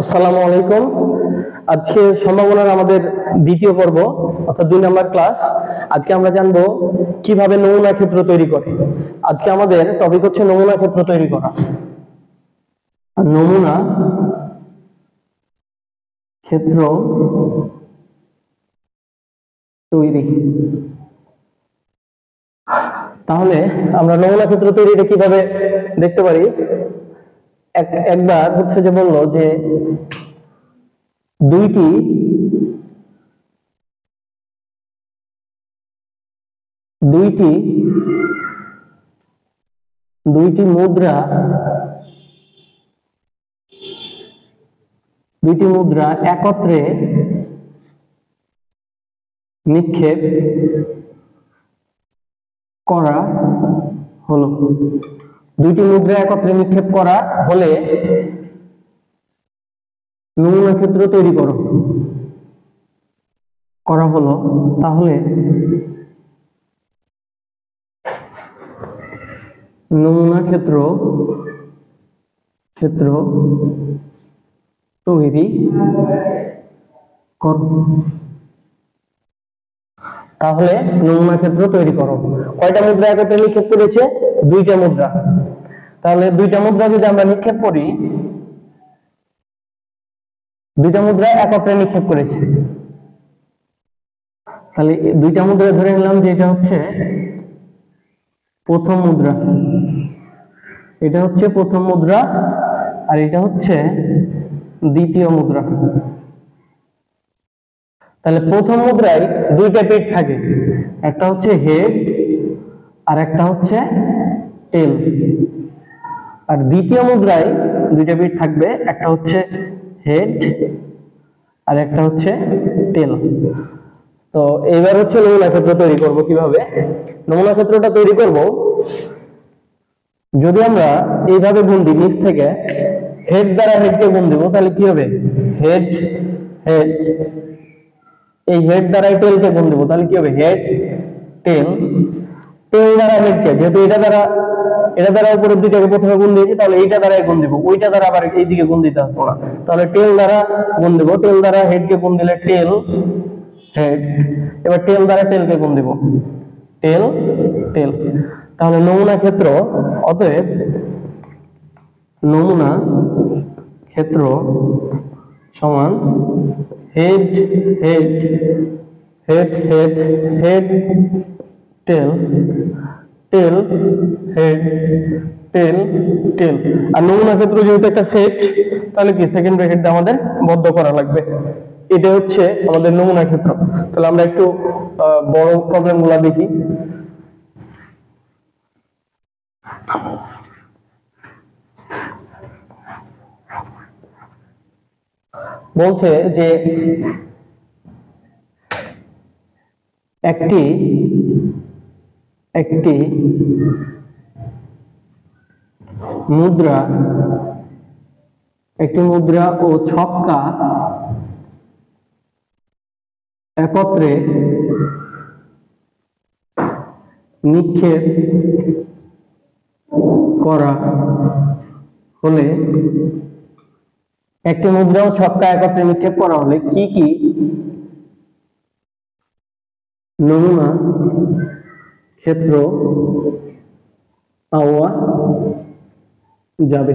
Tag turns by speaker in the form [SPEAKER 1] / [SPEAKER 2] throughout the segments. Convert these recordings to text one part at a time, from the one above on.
[SPEAKER 1] আসসালামু আলাইকুম। আজকে সম্ভাবনার আমাদের দ্বিতীয় পর্ব অর্থাৎ 2 নম্বর ক্লাস। আজকে আমরা জানবো কিভাবে নমুনা ক্ষেত্র তৈরি করে। আজকে আমাদের টপিক হচ্ছে নমুনা ক্ষেত্র তৈরি করা। নমুনা ক্ষেত্র তৈরি। তাহলে আমরা নমুনা ক্ষেত্র তৈরিটা কিভাবে দেখতে পারি। একবার হচ্ছে যে বললো যে দুইটি মুদ্রা একত্রে নিক্ষেপ করা হলো। দুইটি মুদ্রা একত্রে নিক্ষেপ করা হলে নমুনা ক্ষেত্র তৈরি করা হলো। তাহলে নমুনা ক্ষেত্র তৈরি করো। তাহলে নমুনা ক্ষেত্র তৈরি করো। কয়টা মুদ্রা একত্রে নিক্ষেপ করেছে? দুইটা মুদ্রা। তাহলে দুইটা মুদ্রা যদি আমরা নিক্ষেপ করি, দুইটা মুদ্রা একত্রে নিক্ষেপ করেছে, তাহলে দুইটা মুদ্রা ধরে নিলাম যে এটা হচ্ছে প্রথম মুদ্রা, এটা হচ্ছে প্রথম মুদ্রা, আর এটা হচ্ছে দ্বিতীয় মুদ্রা। তাহলে প্রথম মুদ্রায় দুইটা পিঠ থাকে, একটা হচ্ছে হেড আর একটা হচ্ছে টেল। আর দ্বিতীয় মুদ্রায় দুইটা পিঠ থাকবে, একটা হচ্ছে হেড আর একটা হচ্ছে টেল। তো এবার হচ্ছে নমুনা ক্ষেত্র তৈরি করব। কিভাবে নমুনা ক্ষেত্রটা তৈরি করব? যদি আমরা এইভাবে গুণ দিই, নিচ থেকে হেড দ্বারা হেডকে গুণ দেব, তাহলে কি হবে? Head head. এই হেড দ্বারা টেলকে গুণ দেব, তাহলে কি হবে? Head tail. টেল দ্বারা হেডকে, যেহেতু এটা দ্বারা উপরের দুইটাকে প্রথমে গুণ দিয়েছি, তাহলে এইটা দ্বারাই গুণ দেব, ওইটা দ্বারা আবার এইদিকে গুণ দিতে আসবো না। তাহলে টেল দ্বারা গুণ দেব, টেল দ্বারা হেডকে গুণ দিলে টেল হেড। এবার টেল দ্বারা টেলকে গুণ দেব, টেল টেল। তাহলে নমুনা ক্ষেত্র, অতএব নমুনা ক্ষেত্র সমান head head head head head tail tail head tail tail. আর নমুনা ক্ষেত্র যেহেতু একটা সেট, তাহলে কি সেকেন্ড ব্র্যাকেট দিয়ে আমাদের বদ্ধ করা লাগবে। এটা হচ্ছে আমাদের নমুনা ক্ষেত্র। তাহলে আমরা একটু বড় প্রবলেম গুলা দেখি। বলছে যে একটি মুদ্রা ও ছক্কা একত্রে নিক্ষেপ করা হলে, একটি মুদ্রা ও ছক্কা একত্রে নিক্ষেপ করা হলে কি কি নমুনা ক্ষেত্র পাওয়া যাবে?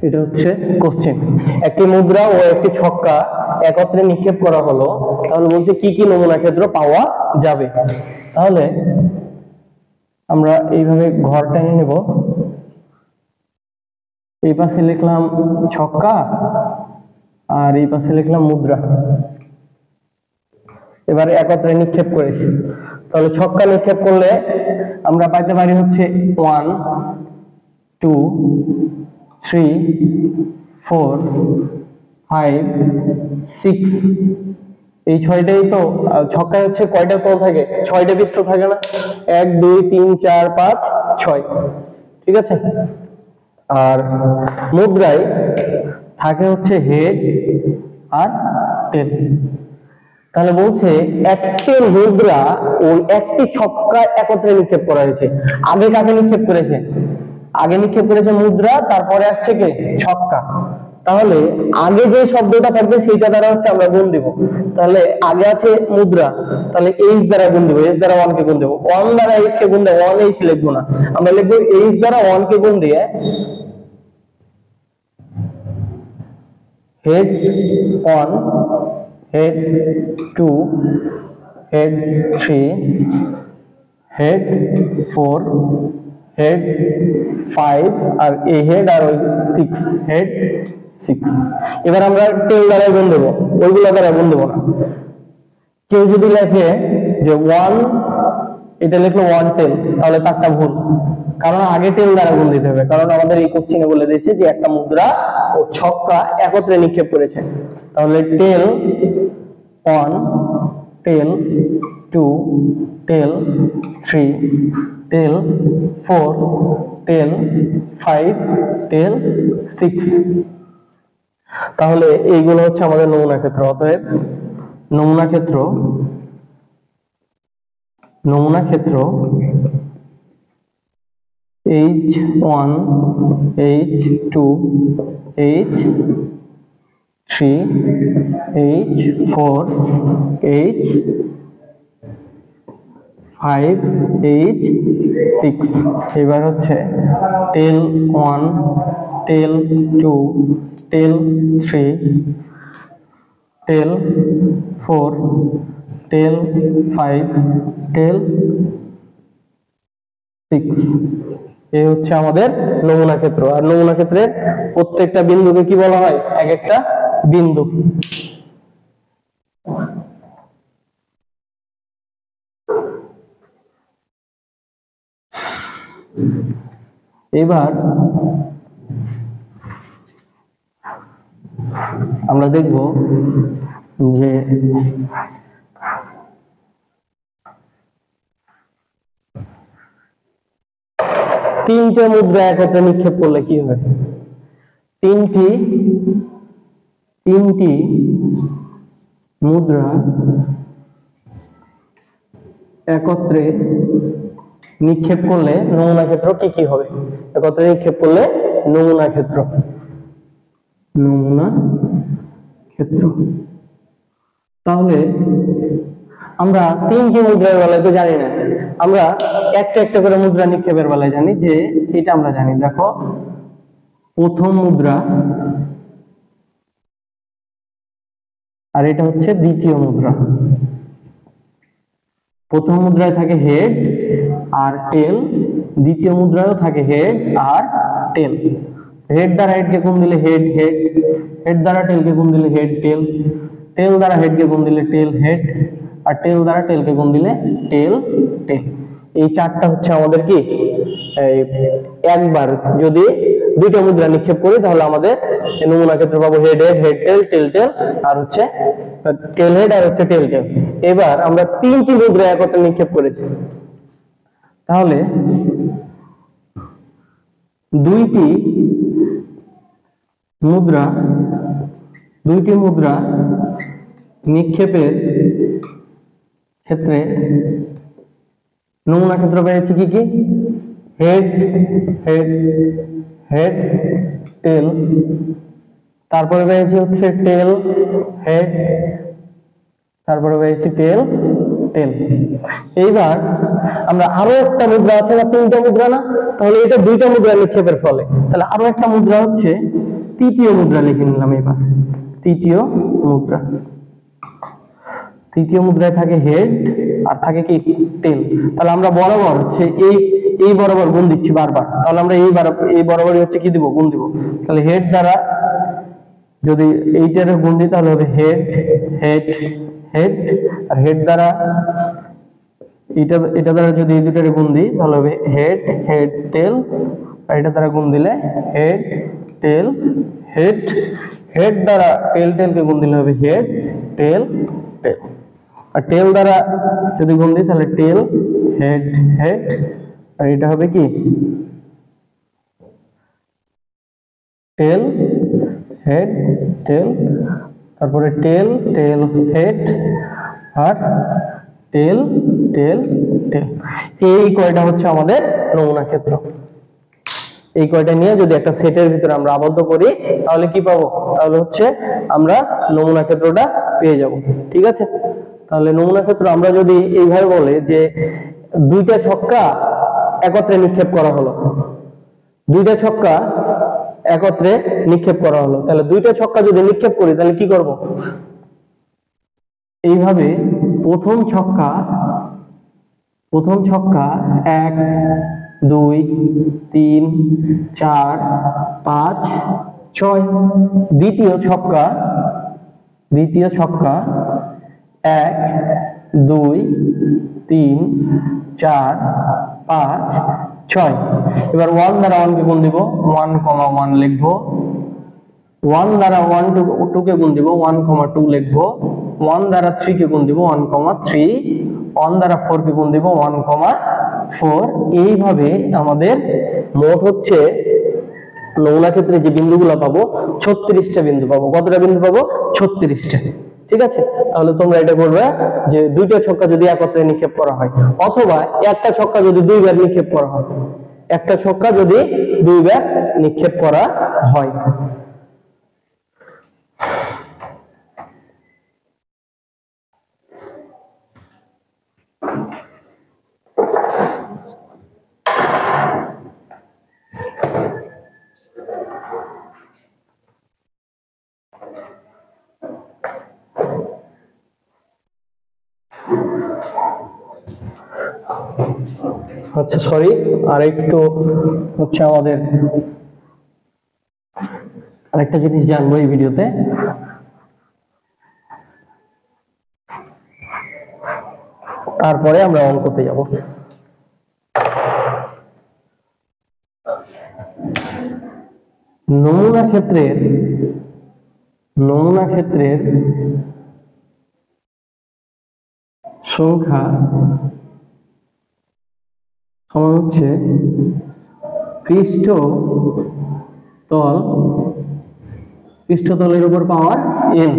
[SPEAKER 1] এটা হচ্ছে কোশ্চেন। একটি মুদ্রা ও একটি ছক্কা একত্রে নিক্ষেপ করা হলো, তাহলে বলছে কি কি নমুনা ক্ষেত্র পাওয়া যাবে। তাহলে আমরা এইভাবে ঘর টেনে নেব, এই পাশে লিখলাম ছক্কা আর এই পাশে লিখলাম মুদ্রা। এবারে একত্রে নিক্ষেপ করেছি, তাহলে ছক্কা নিক্ষেপ করলে আমরা পাইতে পারি হচ্ছে 1 2 3 4 5 6। এই 6টাই তো ছক্কায় হচ্ছে কয়টা তল থাকে? 6টা পৃষ্ঠ থাকে না? 1 2 3 4 5 6, ঠিক আছে। আর মুদ্রায় থাকে হচ্ছে হেড আর টেল। তাহলে বলছে একটি মুদ্রা ও একটি ছক্কা একত্রে নিক্ষেপ করা হয়েছে। আগে কাকে নিক্ষেপ করেছে? আগে নিক্ষেপ করেছে মুদ্রা, তারপরে আসছে কে? ছক্কা। তাহলে আগে যে শব্দটা থাকবে সেইটা দ্বারা হচ্ছে আমরা গুণ দিব। তাহলে আগে আছে মুদ্রা, তাহলে এইচ দ্বারা গুণ দিব, এইচ দ্বারা 1 কে গুণ দেব। 1 দ্বারা এইচ কে গুণ দেব, 1 এইচ লিখবো না, আমরা লিখবো এইচ দ্বারা 1 কে গুণ দিয়ে head 1, head 2, head 3, head 4, head 5 আর এই হেড আর ওই 6, হেড 6। এবার আমরা টেল দ্বারা গুণ দেব, ওইগুলো দ্বারা গুণ দেব না। কেউ যদি লেখে যে 1, এটা লিখলো 1 টেল, তাহলে তারটা ভুল, কারণ আগে টেল দ্বারা গুণ দিতে হবে, কারণ আমাদের এই কোশ্চেনে বলে দিয়েছে যে একটা মুদ্রা ও ছক্কা একত্রে নিক্ষেপ করেছে। তাহলে টেল 1, টেল 2, টেল 3, টেল 4, টেল 5, টেল 6। তাহলে এইগুলো হচ্ছে আমাদের নমুনা ক্ষেত্র। অতএব নমুনা ক্ষেত্র H1, H2, H3, H4, H5, H6। এবার হচ্ছে টেল 1, টেল 2, টেল 3, টেল 4, টেল 5, টেল 6। এই হচ্ছে আমাদের নমুনা ক্ষেত্র। আর নমুনা ক্ষেত্রের প্রত্যেকটা বিন্দুকে কি বলা হয়? এক একটা বিন্দু। এবার আমরা দেখব যে তিনটে মুদ্রা একত্রে নিক্ষেপ করলে কি হবে? তিনটি মুদ্রা একত্রে নিক্ষেপ করলে নমুনা ক্ষেত্র কি কি হবে? একত্রে নিক্ষেপ করলে নমুনা ক্ষেত্র তাহলে আমরা তিনটি মুদ্রার বেলায় তো জানি না, আমরা একটা একটা করে মুদ্রা নিক্ষেপের বেলায় জানি যে এটা আমরা জানি। দেখো, প্রথম মুদ্রা আর এটা হচ্ছে দ্বিতীয় মুদ্রা। প্রথম মুদ্রায় থাকে হেড আর টেল, দ্বিতীয় মুদ্রায়ও থাকে হেড আর টেল। হেড দ্বারা হেডকে গুণ দিলে হেড হেড, হেড দ্বারা টেলকে গুণ দিলে হেড টেল, টেল দ্বারা হেডকে গুণ দিলে টেল হেড, আর টেল দ্বারা টেলকে গুণ দিলে টেল টেল। এই চারটা হচ্ছে আমাদের কি, একবার যদি দুইটা মুদ্রা নিক্ষেপ করি তাহলে আমাদের নমুনা ক্ষেত্র পাবো হেড হেড, হেড টেল, টেল টেল, আর হচ্ছে টেল হেড আর হচ্ছে টেল টেল। এবার আমরা তিনটি মুদ্রা একত্রে নিক্ষেপ করেছি, তাহলে দুইটি মুদ্রা নিক্ষেপের ক্ষেত্রে নমুনা ক্ষেত্র পেয়েছি কি কি? হেড হেড হেড টেল, তারপরে পেয়েছি হচ্ছে টেল হেড, তারপরে পেয়েছি টেল টেল। এইবার আমরা আরো একটা মুদ্রা আছে না, তিনটা মুদ্রা না, তাহলে এটা দুইটা মুদ্রা নিক্ষেপের ফলে, তাহলে আরো একটা মুদ্রা হচ্ছে তৃতীয় মুদ্রা লিখে নিলাম এই পাশে। তৃতীয় মুদ্রায় থাকে হেড আর থাকে কি টেল। তাহলে আমরা বরাবর হচ্ছে এই বরাবর গুণ দিচ্ছি বারবার, তাহলে আমরা এই বরাবরই হচ্ছে কি দিব? গুণ দিব। তাহলে হেড দ্বারা যদি এইটার গুণ দিই তাহলে হবে হেড হেড হেড, আর হেড দ্বারা এটা দ্বারা যদি এই দুটার গুণ দিই তাহলে হবে হেড হেড টেল, আর এটা দ্বারা গুণ দিলে হেড টেল হেড, হেড দ্বারা টেল টেলকে গুণ দিলে হবে হেড টেল টেল, আর টেল দ্বারা যদি গুণ দিই তাহলে টেল হেড হেড, আর এটা হবে কি টেল হেড টেল, তারপরে টেল টেল হেড আর টেল টেল টেল। এই কয়টা হচ্ছে আমাদের নমুনা ক্ষেত্র। এই কয়টা নিয়ে যদি একটা সেটের ভিতরে আমরা আবদ্ধ করি তাহলে কি পাবো? তাহলে হচ্ছে আমরা নমুনা ক্ষেত্রটা পেয়ে যাব। ঠিক আছে, তাহলে নমুনা ক্ষেত্র আমরা যদি এইভাবে বলে যে দুইটা ছক্কা একত্রে নিক্ষেপ করা হলো, দুইটা ছক্কা একত্রে নিক্ষেপ করা হলো, তাহলে দুইটা ছক্কা যদি নিক্ষেপ করি তাহলে কি করব? এইভাবে প্রথম ছক্কা 1 2 3 4 5 6, দ্বিতীয় ছক্কা 1 2 3 4 5 6। এবার 1 দ্বারা 1 কে গুণ দিব, 1,1 লিখবো। 1 দ্বারা 1 2 কে গুণ দিব, 1,2 লিখবো। 1 দ্বারা 3 কে গুণ দিব, 1,3। 1 দ্বারা 4 কে গুণ দিব, 1,4। এইভাবে আমাদের মোট হচ্ছে নমুনা ক্ষেত্রে যে বিন্দুগুলো পাবো 36টা বিন্দু পাবো। কতটা বিন্দু পাবো? 36টা। ঠিক আছে, তাহলে তোমরা এটা করবে যে দুইটা ছক্কা যদি একত্রে নিক্ষেপ করা হয় অথবা একটা ছক্কা যদি দুইবার নিক্ষেপ করা হয়, একটা ছক্কা যদি দুইবার নিক্ষেপ করা হয়। আচ্ছা সরি, আর একটু হচ্ছে আমাদের আরেকটা জিনিস জানবো এই ভিডিওতে। তারপরে আমরা অঙ্কতে যাব। নমুনা ক্ষেত্রের সংখ্যা সমান হচ্ছে পৃষ্ঠতলের উপর পাওয়ার n।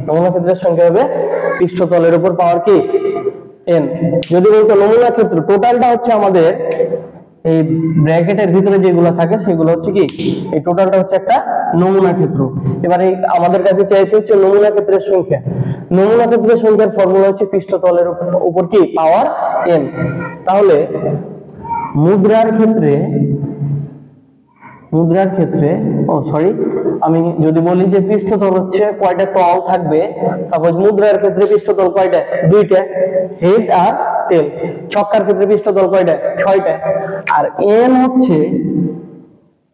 [SPEAKER 1] নমুনা ক্ষেত্রের সংখ্যা হবে পৃষ্ঠতলের উপর পাওয়ার কি? n। যদি বলতো নমুনা ক্ষেত্র টোটালটা হচ্ছে আমাদের এই ব্র্যাকেটের ভিতরে যেগুলো থাকে সেগুলো হচ্ছে কি, এই টোটালটা হচ্ছে একটা নমুনা ক্ষেত্র। এবার এই আমাদের কাছে চাইছে হচ্ছে নমুনা ক্ষেত্রের সংখ্যা। নমুনা ক্ষেত্রের সংখ্যার ফর্মুলা হচ্ছে পৃষ্ঠতলের উপর কি পাওয়ার n। তাহলে মুদ্রার ক্ষেত্রে আমি যদি বলি যে পৃষ্ঠতল হচ্ছে কয়টা তল থাকবে, সাপোজ মুদ্রার ক্ষেত্রে পৃষ্ঠতল কয়টা? দুইটা, হেড আর টেল। ছক্কার ক্ষেত্রে পৃষ্ঠতল কয়টা? 6টা। আর n হচ্ছে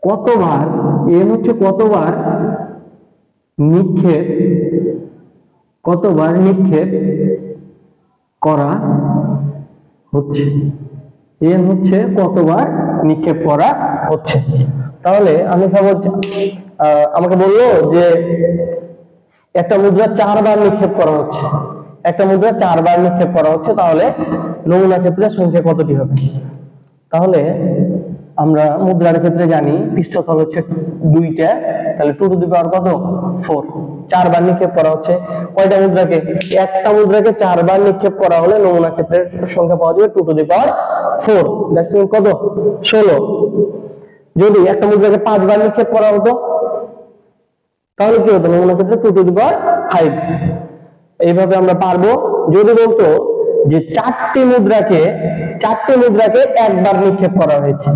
[SPEAKER 1] কতবার নিক্ষেপ করা হচ্ছে। n হচ্ছে কতবার নিক্ষেপ করা হচ্ছে। তাহলে আমি সাপোজ আমাকে বললো যে একটা মুদ্রা 4 বার নিক্ষেপ করা হচ্ছে, তাহলে নমুনা ক্ষেত্রের সংখ্যা কতটি হবে? তাহলে আমরা মুদ্রার ক্ষেত্রে জানি পৃষ্ঠতল হচ্ছে 2টা, তাহলে 2 টু দি পাওয়ার কত? 4। 4 বার নিক্ষেপ করা হচ্ছে কয়টা মুদ্রাকে? একটা মুদ্রাকে 4 বার নিক্ষেপ করা হলে নমুনা ক্ষেত্রের সংখ্যা পাওয়া যাবে 2 to the power 4। That's mean কত? 16। যদি একটা মুদ্রাকে 5 বার নিক্ষেপ করা হতো তাহলে কি হতো? নমুনা ক্ষেত্রে 2 টু দি পাওয়ার 5। এইভাবে আমরা পারবো। যদি বলতো যে 4টি মুদ্রাকে একবার নিক্ষেপ করা হয়েছে,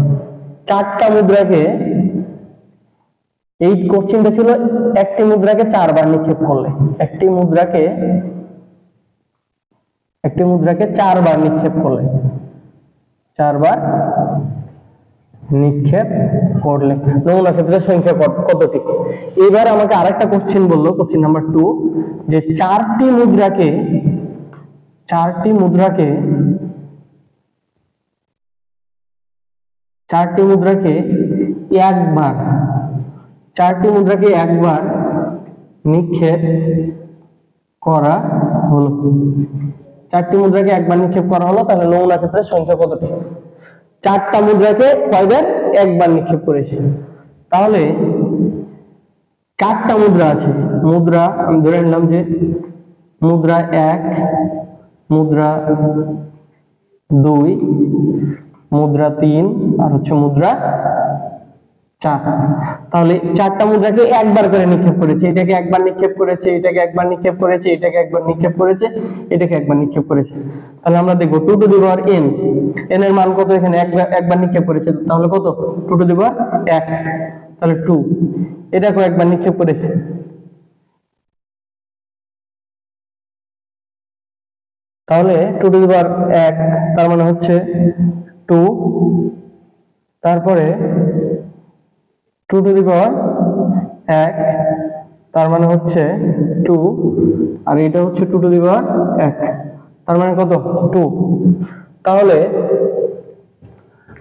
[SPEAKER 1] 4টা মুদ্রাকে, এই কোশ্চেনটা ছিল একটি মুদ্রাকে 4 বার নিক্ষেপ করলে, একটি মুদ্রাকে 4 বার নিক্ষেপ করলে, 4 বার নিক্ষেপ করলে নমুনা ক্ষেত্রের সংখ্যা কতটি? এবার আমাকে আরেকটা কোশ্চেন বললো, কোশ্চেন নাম্বার 2, যে 4টি মুদ্রাকে একবার নিক্ষেপ করা হলো। 4টি মুদ্রাকে একবার নিক্ষেপ করা হলো, তাহলে নমুনা ক্ষেত্রের সংখ্যা কতটি? 4টা মুদ্রাকে কয়বার? একবার নিক্ষেপ করেছে। তাহলে 4টা মুদ্রা আছে, মুদ্রা আমি ধরে নিলাম যে মুদ্রা 1, মুদ্রা 2, মুদ্রা 3 আর হচ্ছে মুদ্রা 4। তাহলে 4টা মুদ্রাকে একবার করে নিক্ষেপ করেছে, এটাকে একবার নিক্ষেপ করেছে, এটাকে একবার নিক্ষেপ করেছে, এটাকে একবার নিক্ষেপ করেছে, এটাকে একবার নিক্ষেপ করেছে। তাহলে আমরা দেখব 2 to the power n, n এর মান কত, এখানে একবার নিক্ষেপ করেছে, তাহলে কত 2 টু দি পাওয়ার 1, তাহলে 2। এটাকে একবার নিক্ষেপ করেছে, তাহলে 2 টু দি পাওয়ার 1, তার মানে হচ্ছে 2, তারপরে 2 টু দি পাওয়ার 1, তার মানে হচ্ছে 2, আর এটা হচ্ছে 2 টু দি পাওয়ার 1, তার মানে কত 2। তাহলে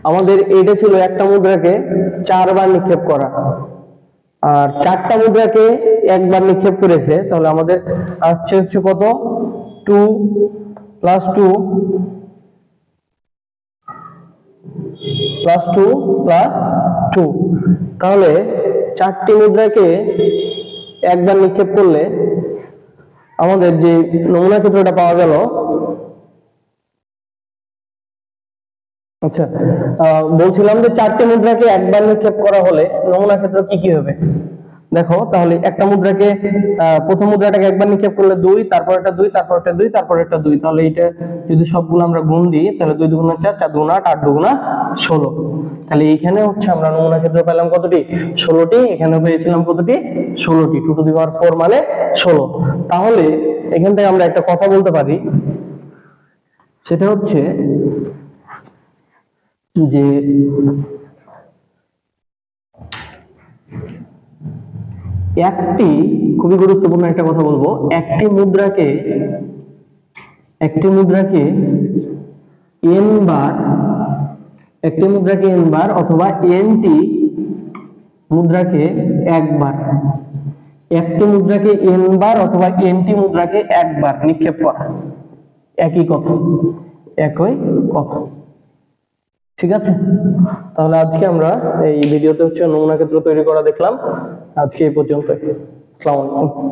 [SPEAKER 1] আমাদের এটা ছিল একটা মুদ্রাকে 4 বার নিক্ষেপ করা, আর 4টা মুদ্রাকে একবার নিক্ষেপ করেছে, তাহলে আমাদের আসছে হচ্ছে কত 2 প্লাস 2 প্লাস 2 প্লাস 2। তাহলে 4টি মুদ্রাকে একবার নিক্ষেপ করলে আমাদের যে নমুনা ক্ষেত্রটা পাওয়া গেল, আচ্ছা বলছিলাম যে 4টি মুদ্রাকে একবার নিক্ষেপ করা হলে নমুনা ক্ষেত্র কি কি হবে। দেখো তাহলে একটা মুদ্রাকে প্রথম মুদ্রাটাকে একবার নিক্ষেপ করলে 2, তারপর একটা 2, তারপর একটা 2, তারপর একটা 2, তাহলে এটা যদি সবগুলো আমরা গুণ দিই তাহলে 2 দুগুণা 4, 4 দুগুণা 8, 8 দুগুণা 16। তাহলে এইখানে হচ্ছে আমরা নমুনা ক্ষেত্র পেলাম কতটি, 16টি। এখানে পেয়েছিলাম কতটি, 16টি। 2 টু দি পাওয়ার 4 মানে 16। তাহলে এখান থেকে আমরা একটা কথা বলতে পারি, সেটা হচ্ছে যে একটি খুবই গুরুত্বপূর্ণ একটা কথা বলবো, একটি মুদ্রাকে n বার অথবা nটি মুদ্রাকে একবার, একটি মুদ্রাকে n বার অথবা nটি মুদ্রাকে একবার নিক্ষেপ করা, একই কথা। ঠিক আছে, তাহলে আজকে আমরা এই ভিডিওতে হচ্ছে নমুনা ক্ষেত্র তৈরি করা দেখলাম। আজকে এই পর্যন্ত। আসসালামু আলাইকুম।